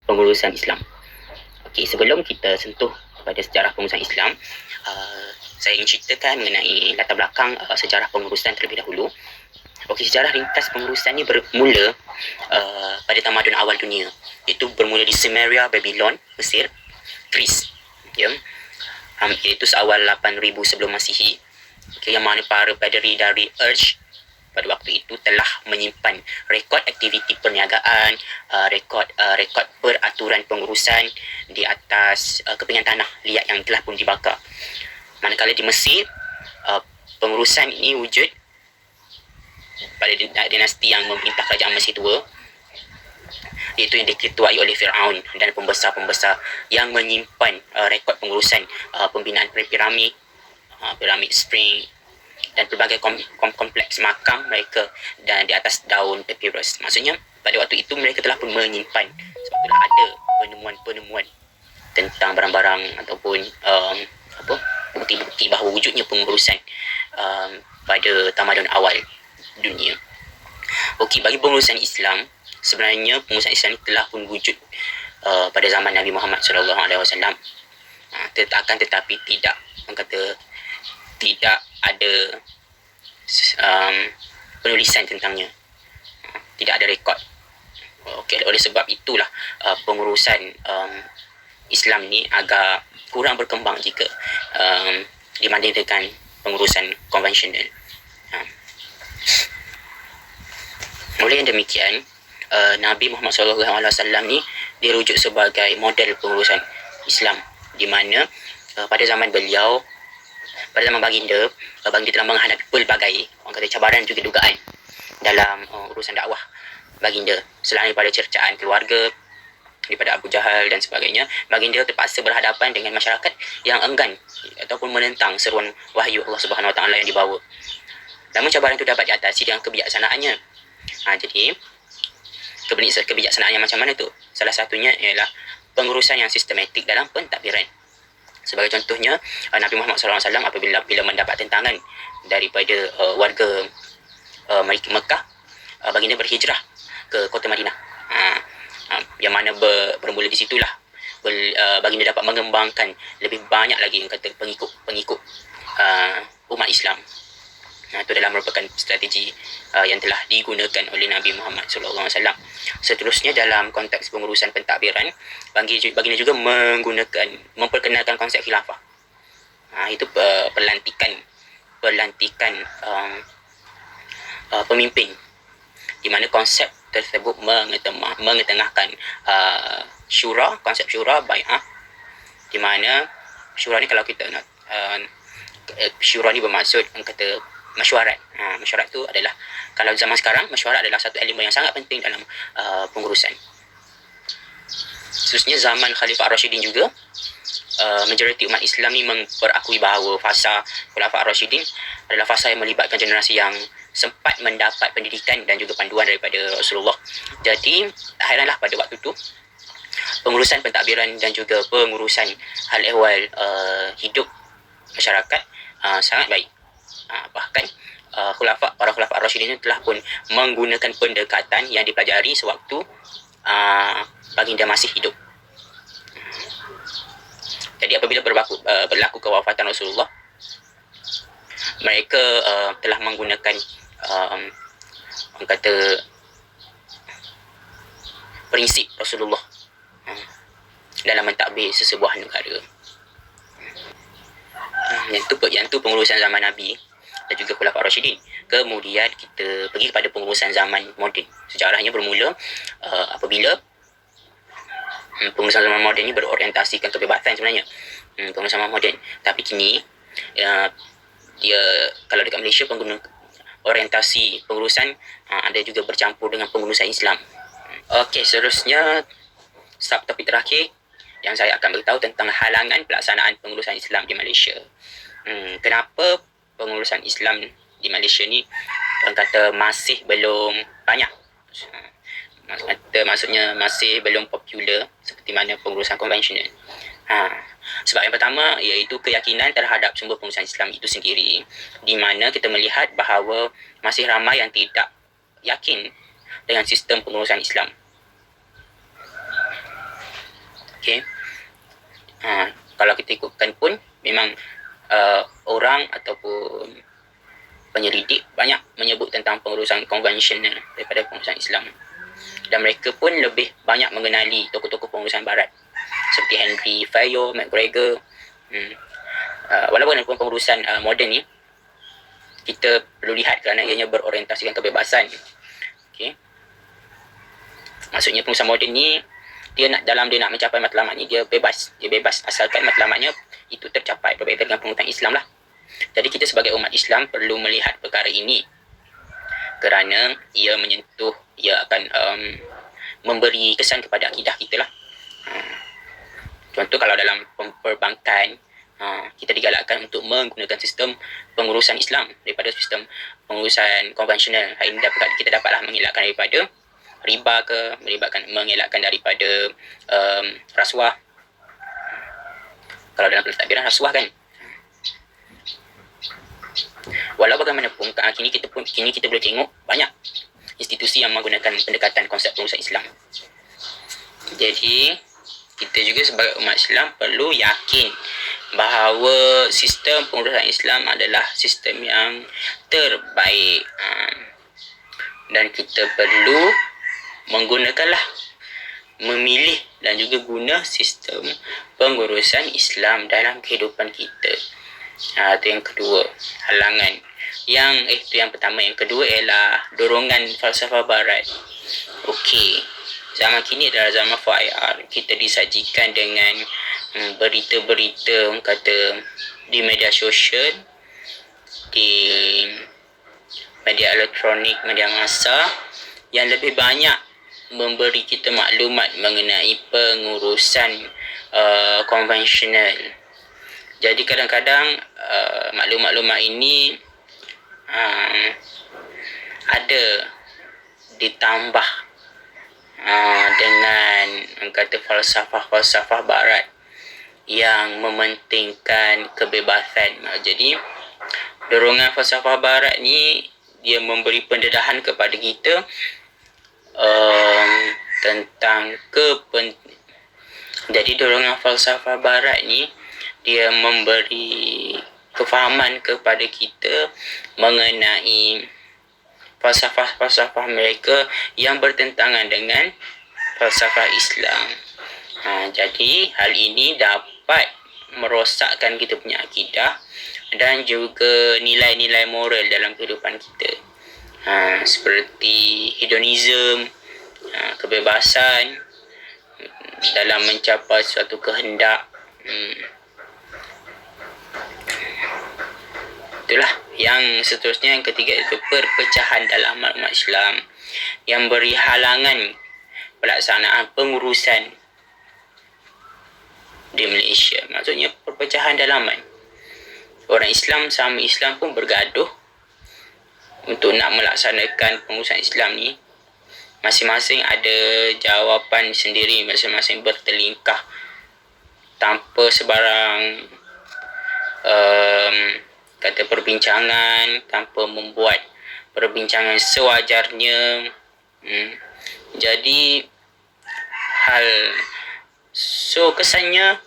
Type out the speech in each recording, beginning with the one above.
pengurusan Islam. Okey, sebelum kita sentuh pada sejarah pengurusan Islam, saya ingin ceritakan mengenai latar belakang sejarah pengurusan terlebih dahulu. Okey, sejarah ringkas pengurusan ni bermula pada tamadun awal dunia, iaitu bermula di Sumeria, Babylon, Mesir, Greece, ya. Iaitu seawal 8000 sebelum Masihi. Okey, yang mana para paderi dari Urge pada waktu itu telah menyimpan rekod aktiviti perniagaan, rekod peraturan pengurusan di atas kepingan tanah liat yang telah pun dibakar. Manakala di Mesir, pengurusan ini wujud pada dinasti yang memerintah kerajaan Mesir tua, iaitu yang diketuai oleh Fir'aun dan pembesar-pembesar yang menyimpan rekod pengurusan pembinaan piramid, piramid spring dan pelbagai kompleks makam mereka dan di atas daun papyrus. Maksudnya pada waktu itu mereka telah pun menyimpan, sebab itulah ada penemuan-penemuan tentang barang-barang ataupun bukti-bukti bahawa wujudnya pengurusan pada tamadun awal dunia. Okey, bagi pengurusan Islam, sebenarnya pengurusan Islam ini telah pun wujud pada zaman Nabi Muhammad SAW. Tetapi tidak ada penulisan tentangnya, tidak ada rekod. Okey, oleh sebab itulah pengurusan Islam ni agak kurang berkembang jika dibanding dengan pengurusan konvensional. Oleh yang demikian, Nabi Muhammad SAW ni dirujuk sebagai model pengurusan Islam, di mana pada zaman beliau, pada zaman baginda telah menghadapi pelbagai cabaran juga dugaan dalam urusan dakwah baginda. Selain daripada cercaan keluarga daripada Abu Jahal dan sebagainya, baginda terpaksa berhadapan dengan masyarakat yang enggan ataupun menentang seruan wahyu Allah Subhanahu Wa Taala yang dibawa. Namun cabaran itu dapat diatasi dengan kebijaksanaannya. Jadi kebijaksanaan yang macam mana tu? Salah satunya ialah pengurusan yang sistematik dalam pentadbiran. Sebagai contohnya, Nabi Muhammad SAW apabila mendapat tentangan daripada warga Mekah, baginda berhijrah ke kota Madinah. Yang mana bermula di situlah baginda dapat mengembangkan lebih banyak lagi yang kata pengikut umat Islam. Itu adalah merupakan strategi yang telah digunakan oleh Nabi Muhammad SAW. Seterusnya, dalam konteks pengurusan pentadbiran, baginda juga memperkenalkan konsep khilafah. Itu pelantikan pemimpin, di mana konsep tersebut mengetengahkan syura, konsep syura, bai'ah, di mana syura ni, kalau kita nak syura ni bermaksud kata mesyuarat. Mesyuarat tu adalah, kalau zaman sekarang, mesyuarat adalah satu elemen yang sangat penting dalam pengurusan. Seterusnya, zaman Khalifah Ar-Rashidin juga, majoriti umat Islam ni memperakui bahawa fasa Khulafah Ar-Rashidin adalah fasa yang melibatkan generasi yang sempat mendapat pendidikan dan juga panduan daripada Rasulullah. Jadi, tak heranlah pada waktu tu pengurusan pentadbiran dan juga pengurusan hal ehwal hidup masyarakat sangat baik. Bahkan para khulafah Ar-Rashidin telah pun menggunakan pendekatan yang dipelajari sewaktu baginda masih hidup. Jadi apabila berlaku kewafatan Rasulullah, mereka telah menggunakan prinsip Rasulullah dalam mentadbir sesebuah negara. Yang tu pengurusan zaman Nabi dan juga Khulafah Ar-Rashidin. Kemudian kita pergi kepada pengurusan zaman moden. Sejarahnya bermula apabila pengurusan zaman moden ini berorientasikan kebebasan sebenarnya. Pengurusan zaman moden. Tapi kini dia, kalau dekat Malaysia, orientasi pengurusan ada juga bercampur dengan pengurusan Islam. Okey, seterusnya subtopik terakhir yang saya akan beritahu tentang halangan pelaksanaan pengurusan Islam di Malaysia. Kenapa pengurusan Islam di Malaysia ni orang kata masih belum banyak? Maksudnya masih belum popular seperti mana pengurusan konvensional. Sebab yang pertama iaitu keyakinan terhadap sumber pengurusan Islam itu sendiri, di mana kita melihat bahawa masih ramai yang tidak yakin dengan sistem pengurusan Islam. Okey. Kalau kita ikutkan pun memang orang ataupun penyelidik banyak menyebut tentang pengurusan konvensional daripada pengurusan Islam. Dan mereka pun lebih banyak mengenali tokoh-tokoh pengurusan barat seperti Henry Fayol, McGregor. Walaupun pengurusan moden ni kita perlu lihat kerana ianya berorientasikan kebebasan. Okey. Maksudnya pengurusan moden ni dia nak mencapai matlamat ni dia bebas asalkan matlamatnya itu tercapai berbeza dengan pengurusan Islam lah. Jadi kita sebagai umat Islam perlu melihat perkara ini kerana ia akan memberi kesan kepada akidah kita lah. Contoh kalau dalam perbankan kita digalakkan untuk menggunakan sistem pengurusan Islam daripada sistem pengurusan konvensional. Hari ini kita dapatlah mengelakkan daripada riba mengelakkan daripada rasuah. Kalau dalam pentadbiran rasuah kan. Walau bagaimanapun kini kita boleh tengok banyak institusi yang menggunakan pendekatan konsep pengurusan Islam. Jadi kita juga sebagai umat Islam perlu yakin bahawa sistem pengurusan Islam adalah sistem yang terbaik, dan kita perlu memilih dan juga guna sistem pengurusan Islam dalam kehidupan kita. Itu yang kedua, halangan. Itu yang pertama. Yang kedua ialah dorongan falsafah barat. Okey, zaman kini adalah zaman FIR. Kita disajikan dengan berita-berita di media sosial, di media elektronik, media massa yang lebih banyak memberi kita maklumat mengenai pengurusan konvensional. Jadi kadang-kadang maklumat-maklumat ini ada ditambah dengan falsafah barat yang mementingkan kebebasan. Jadi dorongan falsafah barat ni dia memberi pendedahan kepada kita tentang jadi dorongan falsafah barat ni dia memberi kefahaman kepada kita mengenai falsafah mereka yang bertentangan dengan falsafah Islam. Jadi hal ini dapat merosakkan kita punya akidah dan juga nilai-nilai moral dalam kehidupan kita. Seperti hedonism, kebebasan dalam mencapai suatu kehendak. Itulah yang seterusnya. Yang ketiga itu perpecahan dalam umat Islam yang beri halangan pelaksanaan pengurusan di Malaysia. Maksudnya perpecahan dalaman. Orang Islam sama Islam pun bergaduh untuk nak melaksanakan pengurusan Islam ni. Masing-masing ada jawapan sendiri, masing-masing bertelingkah tanpa sebarang perbincangan, tanpa membuat perbincangan sewajarnya. Jadi kesannya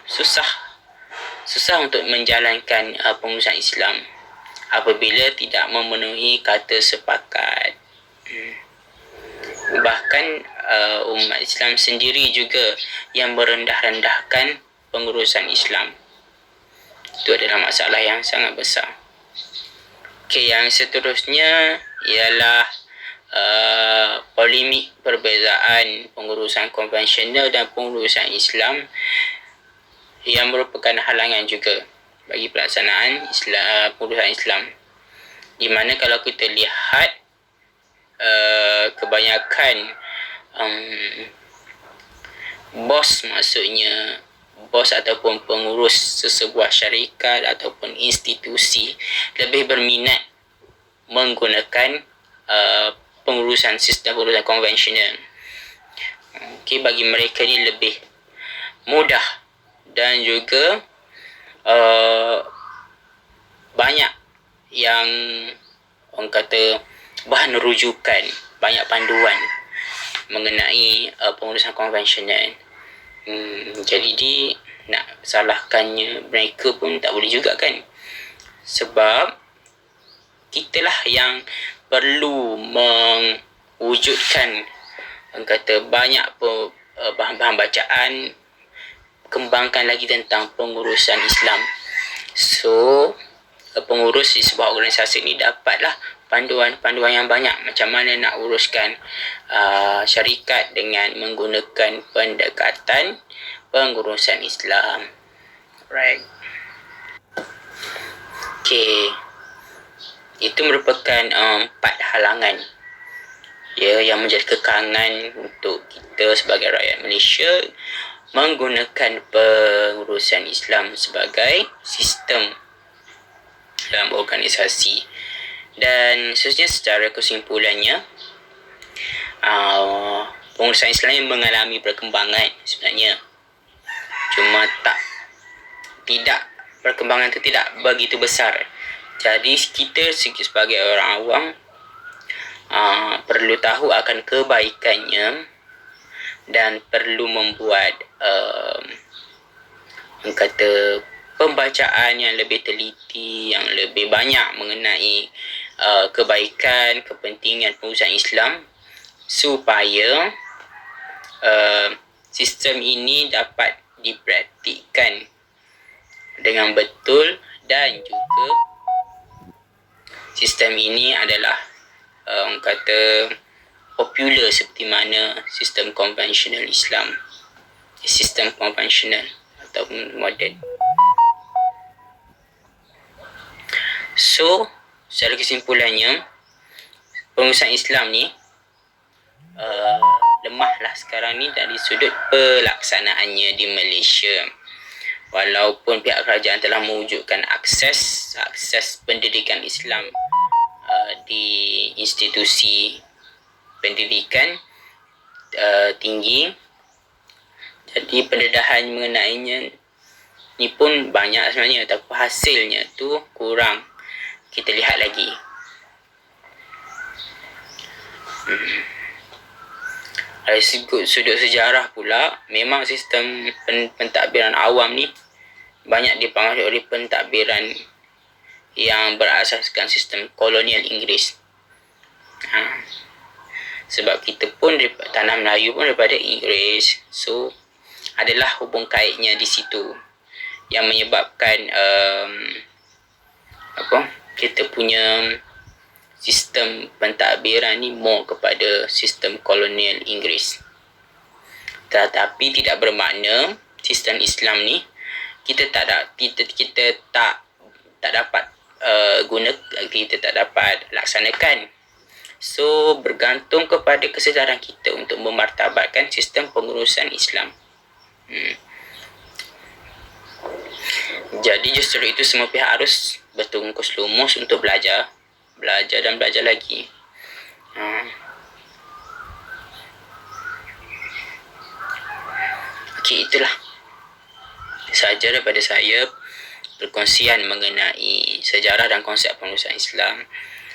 susah untuk menjalankan pengurusan Islam apabila tidak memenuhi kata sepakat. Bahkan umat Islam sendiri juga yang merendah-rendahkan pengurusan Islam. Itu adalah masalah yang sangat besar. Okey, yang seterusnya ialah polemik perbezaan pengurusan konvensional dan pengurusan Islam yang merupakan halangan juga bagi pelaksanaan pengurusan Islam. Di mana kalau kita lihat kebanyakan bos ataupun pengurus sesebuah syarikat ataupun institusi lebih berminat menggunakan sistem pengurusan konvensional. Okay, bagi mereka ni lebih mudah dan juga banyak yang orang kata bahan rujukan, banyak panduan mengenai pengurusan konvensional. Jadi nak salahkannya mereka pun tak boleh juga kan. Sebab kitalah yang perlu mewujudkan kata banyak bahan-bahan bacaan, kembangkan lagi tentang pengurusan Islam. So pengurus di sebuah organisasi ni dapatlah panduan-panduan yang banyak macam mana nak uruskan syarikat dengan menggunakan pendekatan pengurusan Islam. Right. Okay. Itu merupakan 4 halangan yang menjadi kekangan untuk kita sebagai rakyat Malaysia menggunakan pengurusan Islam sebagai sistem dalam organisasi. Dan seterusnya secara kesimpulannya, pengurusan Islam yang mengalami perkembangan sebenarnya, cuma perkembangan itu tidak begitu besar. Jadi kita sebagai orang awam perlu tahu akan kebaikannya dan perlu membuat pembacaan yang lebih teliti, yang lebih banyak mengenai kebaikan, kepentingan pengurusan Islam supaya sistem ini dapat dipraktikkan dengan betul, dan juga sistem ini adalah popular seperti mana sistem konvensional Islam, sistem konvensional ataupun moden. So, secara kesimpulannya, pengurusan Islam ni lemahlah sekarang ni dari sudut pelaksanaannya di Malaysia. Walaupun pihak kerajaan telah mewujudkan akses pendidikan Islam di institusi pendidikan tinggi, jadi pendedahan mengenainya ni pun banyak sebenarnya, tapi hasilnya tu kurang. Kita lihat lagi. Dari sudut sejarah pula, memang sistem pentadbiran awam ni banyak dipengaruhi oleh pentadbiran yang berasaskan sistem kolonial Inggeris. Sebab kita pun tanah Melayu pun daripada Inggeris, so adalah hubung kaitnya di situ yang menyebabkan kita punya sistem pentadbiran ni more kepada sistem kolonial Inggeris. Tetapi tidak bermakna sistem Islam ni kita tak dapat kita tak dapat laksanakan. So bergantung kepada kesedaran kita untuk memartabatkan sistem pengurusan Islam. Jadi justru itu semua pihak harus bertungkus lumus untuk belajar dan belajar lagi. Okey, itulah sahaja daripada saya, perkongsian mengenai sejarah dan konsep pengurusan Islam.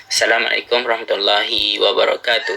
Assalamualaikum warahmatullahi wabarakatuh.